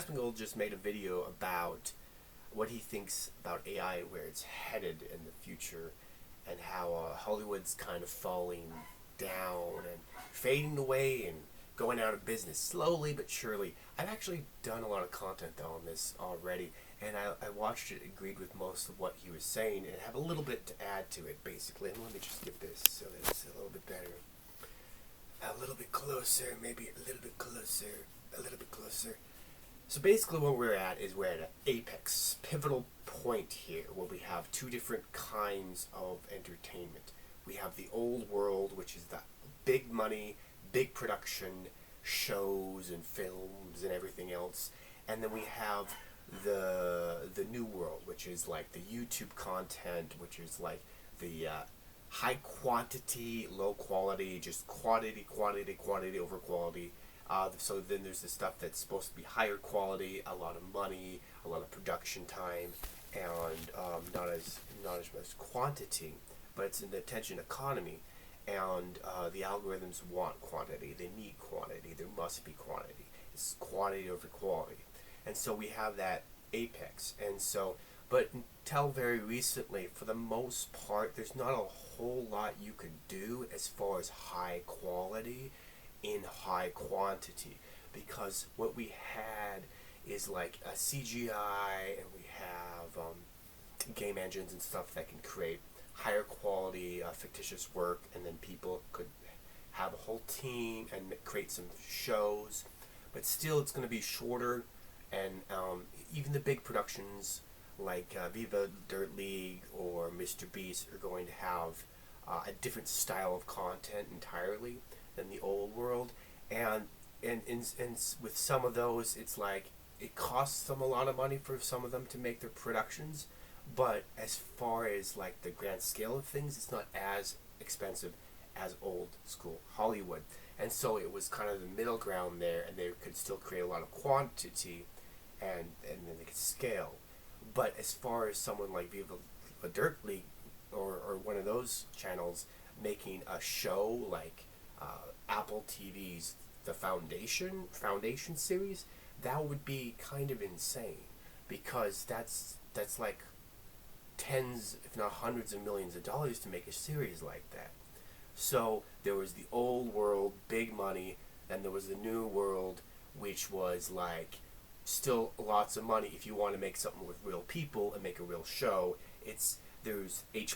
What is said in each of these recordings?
Asmongold just made a video about what he thinks about AI, where it's headed in the future, and how Hollywood's kind of falling down and fading away and going out of business slowly but surely. I've actually done a lot of content though on this already, and I watched it, agreed with most of what he was saying, and have a little bit to add to it basically. And let me just get this so that it's a little bit better. A little bit closer, maybe a little bit closer, a little bit closer. So basically what we're at is we're at an apex, pivotal point here, where we have two different kinds of entertainment. We have the old world, which is the big money, big production, shows and films and everything else. And then we have the new world, which is like the YouTube content, which is like the high quantity, low quality, just quantity over quality. So then there's the stuff that's supposed to be higher quality, a lot of money, a lot of production time, and not as much quantity, but it's in the attention economy, and the algorithms want quantity. They need quantity. There must be quantity. It's quantity over quality, and so we have that apex. And so, but until very recently, for the most part, there's not a whole lot you could do as far as high quality in high quantity, because what we had is like a CGI, and we have game engines and stuff that can create higher quality fictitious work, and then people could have a whole team and create some shows, but still it's going to be shorter. And even the big productions like Viva Dirt League or Mr. Beast are going to have a different style of content entirely than the old world. And with some of those, it's like it costs them a lot of money for some of them to make their productions, but as far as like the grand scale of things, it's not as expensive as old school Hollywood. And so it was kind of the middle ground there, and they could still create a lot of quantity, and then they could scale. But as far as someone like Viva Dirt League or one of those channels making a show like Apple TV's The Foundation series, that would be kind of insane, because that's like tens, if not hundreds of millions of dollars to make a series like that. So there was the old world, big money, and there was the new world, which was like still lots of money if you want to make something with real people and make a real show. There's H+,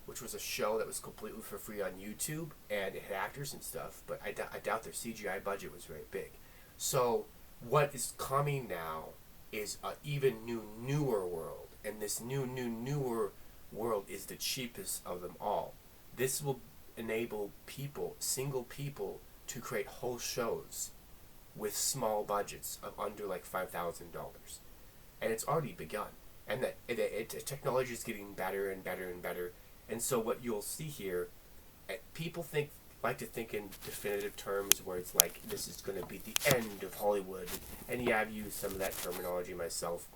which was a show that was completely for free on YouTube, and it had actors and stuff, but I doubt their CGI budget was very big. So what is coming now is an even newer world, and this newer world is the cheapest of them all. This will enable single people, to create whole shows with small budgets of under like $5,000, and it's already begun. And that technology is getting better and better and better. And so what you'll see here, people like to think in definitive terms, where it's like this is going to be the end of Hollywood. And yeah, I've used some of that terminology myself,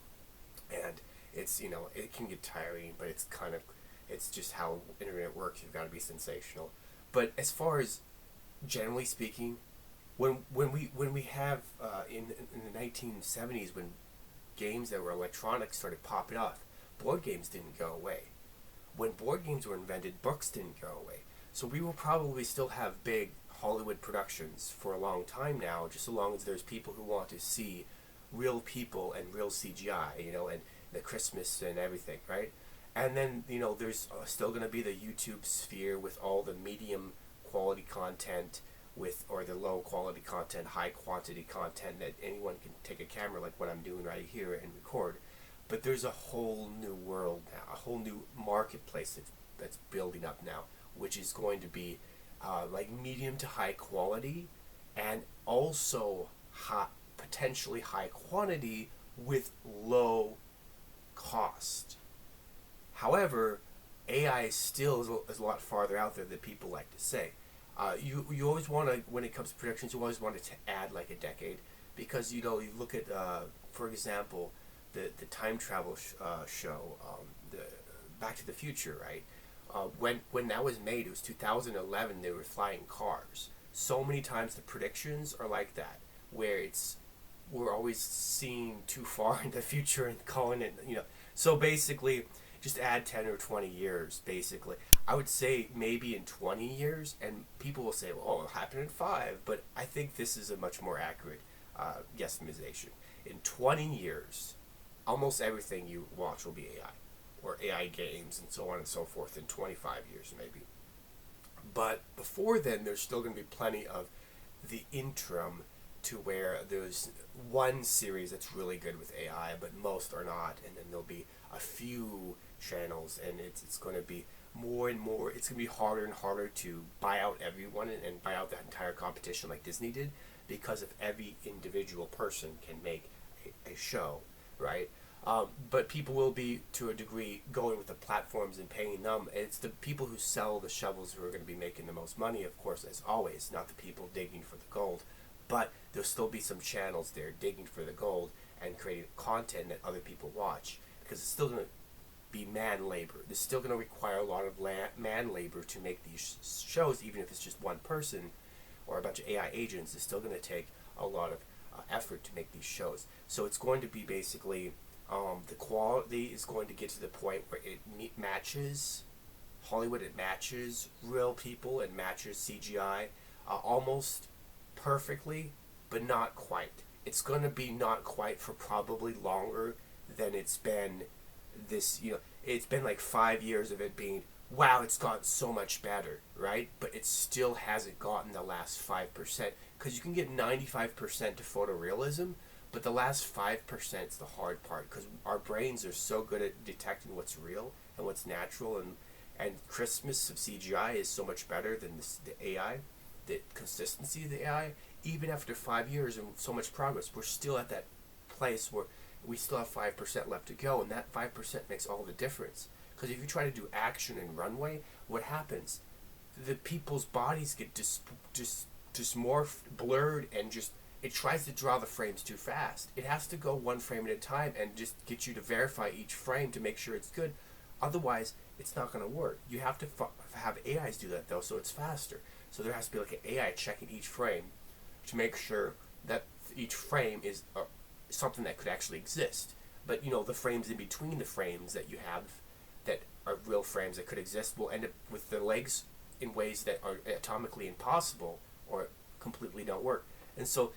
and it's, it can get tiring, but it's just how internet works. You've got to be sensational. But as far as generally speaking, when we have in the 1970s, when games that were electronic started popping off, board games didn't go away. When board games were invented, books didn't go away. So we will probably still have big Hollywood productions for a long time now, just so long as there's people who want to see real people and real CGI, and the Christmas and everything, right? And then, there's still going to be the YouTube sphere with all the medium quality content, or the low quality content, high quantity content that anyone can take a camera like what I'm doing right here and record. But there's a whole new world now, a whole new marketplace that's building up now, which is going to be like medium to high quality, and also potentially high quantity with low cost. However, AI still is a lot farther out there than people like to say. You always want to, when it comes to predictions, you always want to add like a decade, because you look at for example the time travel show, the Back to the Future, right? When that was made, it was 2011. They were flying cars. So many times the predictions are like that, where it's we're always seeing too far in the future and calling it, So basically, just add 10 or 20 years, basically. I would say maybe in 20 years, and people will say, well, it'll happen in 5, but I think this is a much more accurate guesstimation. In 20 years, almost everything you watch will be AI, or AI games, and so on and so forth in 25 years, maybe. But before then, there's still going to be plenty of the interim to where there's one series that's really good with AI, but most are not, and then there'll be a few channels, and it's going to be more and more. It's going to be harder and harder to buy out everyone and buy out the entire competition like Disney did, because if every individual person can make a show, right? But people will be, to a degree, going with the platforms and paying them. It's the people who sell the shovels who are going to be making the most money, of course, as always, not the people digging for the gold. But there'll still be some channels there digging for the gold and creating content that other people watch, because it's still going to be man labor. It's still going to require a lot of man labor to make these shows, even if it's just one person or a bunch of AI agents. It's still going to take a lot of effort to make these shows. So it's going to be basically the quality is going to get to the point where it matches Hollywood, it matches real people, it matches CGI almost perfectly, but not quite. It's going to be not quite for probably longer than it's been this, it's been like 5 years of it being, wow, it's gotten so much better, right? But it still hasn't gotten the last 5%, because you can get 95% to photorealism, but the last 5% is the hard part, because our brains are so good at detecting what's real and what's natural, and Christmas of CGI is so much better than the AI, the consistency of the AI. Even after 5 years and so much progress, we're still at that place where we still have 5% left to go, and that 5% makes all the difference. Because if you try to do action and runway, what happens? The people's bodies get just more blurred, and just it tries to draw the frames too fast. It has to go one frame at a time and just get you to verify each frame to make sure it's good. Otherwise, it's not going to work. You have to have AIs do that, though, so it's faster. So there has to be like an AI checking each frame to make sure that each frame is something that could actually exist. But the frames in between the frames that you have that are real frames that could exist will end up with the legs in ways that are atomically impossible or completely don't work. And so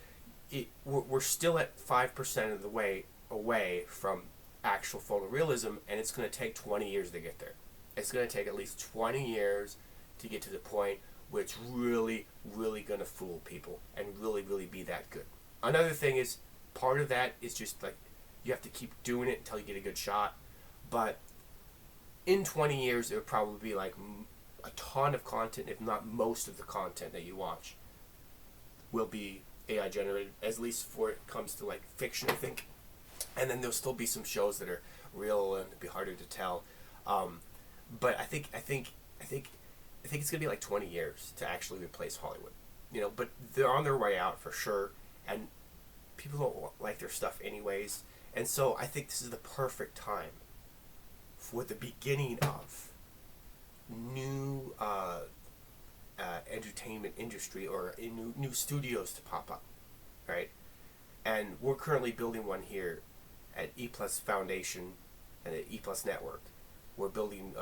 we're still at 5% of the way away from actual photorealism, and it's going to take 20 years to get there. It's going to take at least 20 years to get to the point where it's really, really going to fool people and really, really be that good. Another thing is, part of that is just like, you have to keep doing it until you get a good shot. But in 20 years, there will probably be like a ton of content, if not most of the content that you watch, will be AI generated, at least for it comes to like fiction, I think. And then there'll still be some shows that are real and it'll be harder to tell. But I think it's gonna be like 20 years to actually replace Hollywood. But they're on their way out for sure, and people don't like their stuff anyways. And so I think this is the perfect time for the beginning of new entertainment industry, or new studios to pop up, right? And we're currently building one here at E Plus Foundation and the E Plus Network. We're building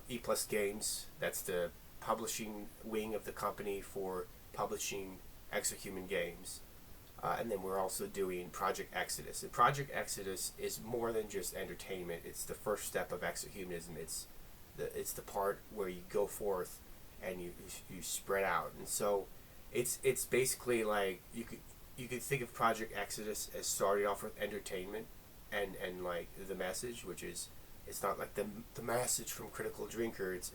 E Plus Games. That's the publishing wing of the company for publishing exohuman games. And then we're also doing Project Exodus. And Project Exodus is more than just entertainment. It's the first step of exohumanism. It's the part where you go forth and you spread out. And so it's basically like you could think of Project Exodus as starting off with entertainment and like the message, which is, it's not like the message from Critical Drinker. It's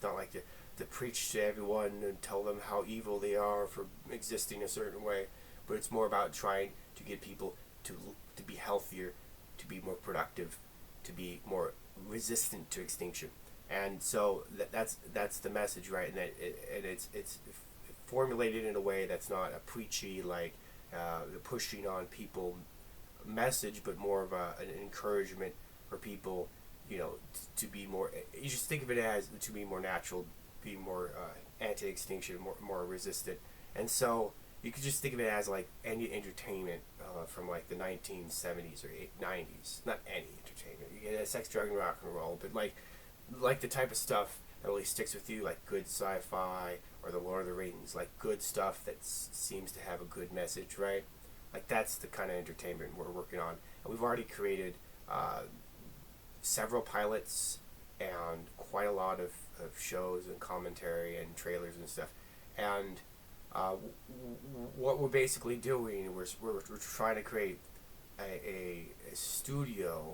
not like to preach to everyone and tell them how evil they are for existing a certain way, but it's more about trying to get people to be healthier, to be more productive, to be more resistant to extinction. And so that's the message, right? And it's formulated in a way that's not a preachy, like pushing on people message, but more of an encouragement for people, to be more. You just think of it as to be more natural, be more anti-extinction, more resistant. And so you could just think of it as like any entertainment from like the 1970s or 90s. Not any entertainment. You get sex, drug, and rock and roll, but like the type of stuff that really sticks with you, like good sci-fi or the Lord of the Rings, like good stuff that seems to have a good message, right? Like that's the kind of entertainment we're working on, and we've already created several pilots and quite a lot of shows and commentary and trailers and stuff. And what we're basically doing, we're trying to create a studio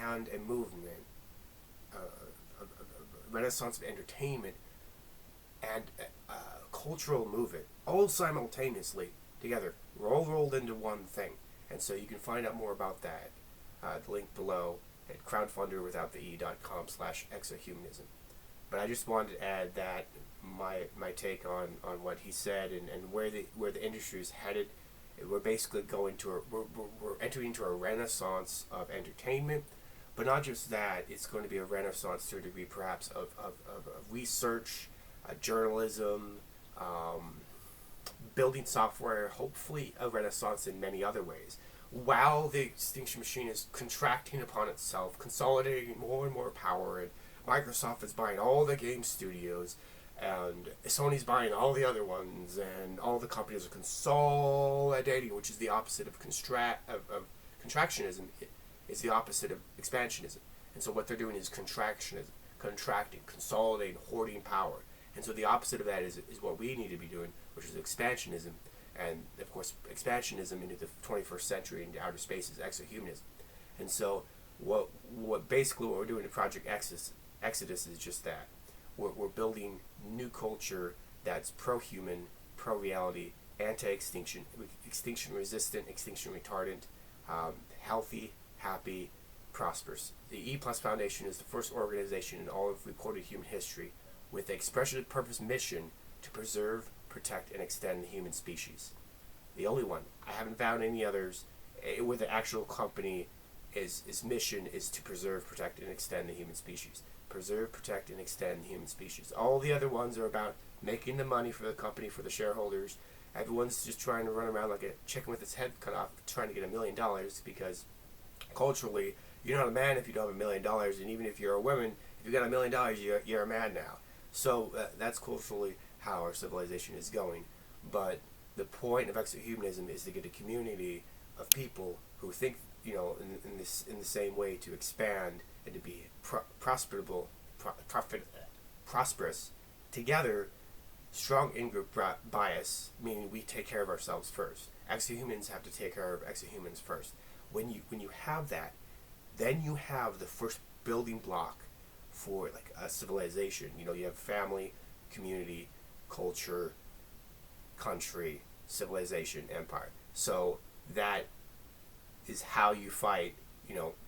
and a movement, a renaissance of entertainment and a cultural movement, all simultaneously together, all rolled into one thing. And so you can find out more about that, the link below at crowdfunderwithoutthee.com/exohumanism. But I just wanted to add that my take on what he said and where the industry is headed. We're basically we're entering into a renaissance of entertainment, but not just that. It's going to be a renaissance to a degree, perhaps of research, journalism, building software. Hopefully, a renaissance in many other ways. While the extinction machine is contracting upon itself, consolidating more and more power, and Microsoft is buying all the game studios, and Sony's buying all the other ones, and all the companies are consolidating, which is the opposite of contractionism. It's the opposite of expansionism. And so what they're doing is contractionism, contracting, consolidating, hoarding power. And so the opposite of that is what we need to be doing, which is expansionism. And of course, expansionism into the 21st century into outer space is exohumanism. And so what we're doing in Project Exodus is just that. We're building new culture that's pro-human, pro-reality, anti-extinction, extinction resistant, extinction retardant, healthy, happy, prosperous. The E+ Foundation is the first organization in all of recorded human history with the expression of purpose mission to preserve, protect, and extend the human species. The only one. I haven't found any others where the actual company its mission is to preserve, protect, and extend the human species. Preserve, protect, and extend the human species. All the other ones are about making the money for the company, for the shareholders. Everyone's just trying to run around like a chicken with its head cut off, trying to get $1 million, because culturally, you're not a man if you don't have $1 million, and even if you're a woman, if you got $1 million, you're a man now. So that's culturally how our civilization is going. But the point of exohumanism is to get a community of people who think, in the same way, to expand and to be prosperous together. Strong in-group bias, meaning we take care of ourselves first. Exohumans have to take care of exohumans first. When you have that, then you have the first building block for like a civilization. You have family, community, culture, country, civilization, empire. So that is how you fight.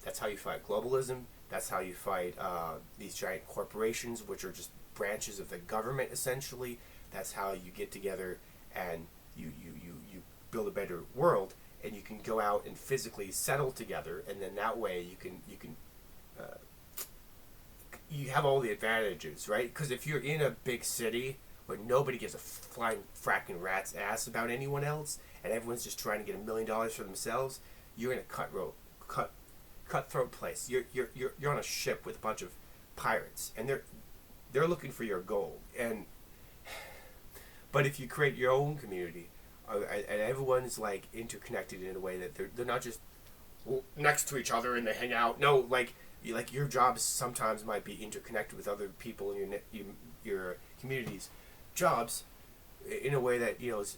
That's how you fight globalism. That's how you fight these giant corporations, which are just branches of the government, essentially. That's how you get together and you build a better world, and you can go out and physically settle together, and then that way you have all the advantages, right? Because if you're in a big city where nobody gives a flying fracking rat's ass about anyone else, and everyone's just trying to get $1 million for themselves, you're in a cutthroat place. You're on a ship with a bunch of pirates, and they're looking for your gold. But if you create your own community, and everyone's like interconnected in a way that they're not just next to each other and they hang out. No, like your jobs sometimes might be interconnected with other people in your community's jobs in a way that is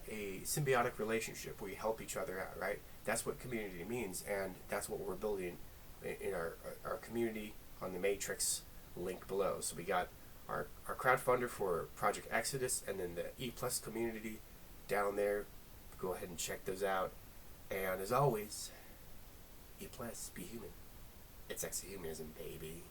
a symbiotic relationship where you help each other out, right? That's what community means, and that's what we're building in our community on the Matrix link below. So we got our crowdfunder for Project Exodus, and then the E+ community down there. Go ahead and check those out. And as always, E+, be human. It's exohumanism, baby.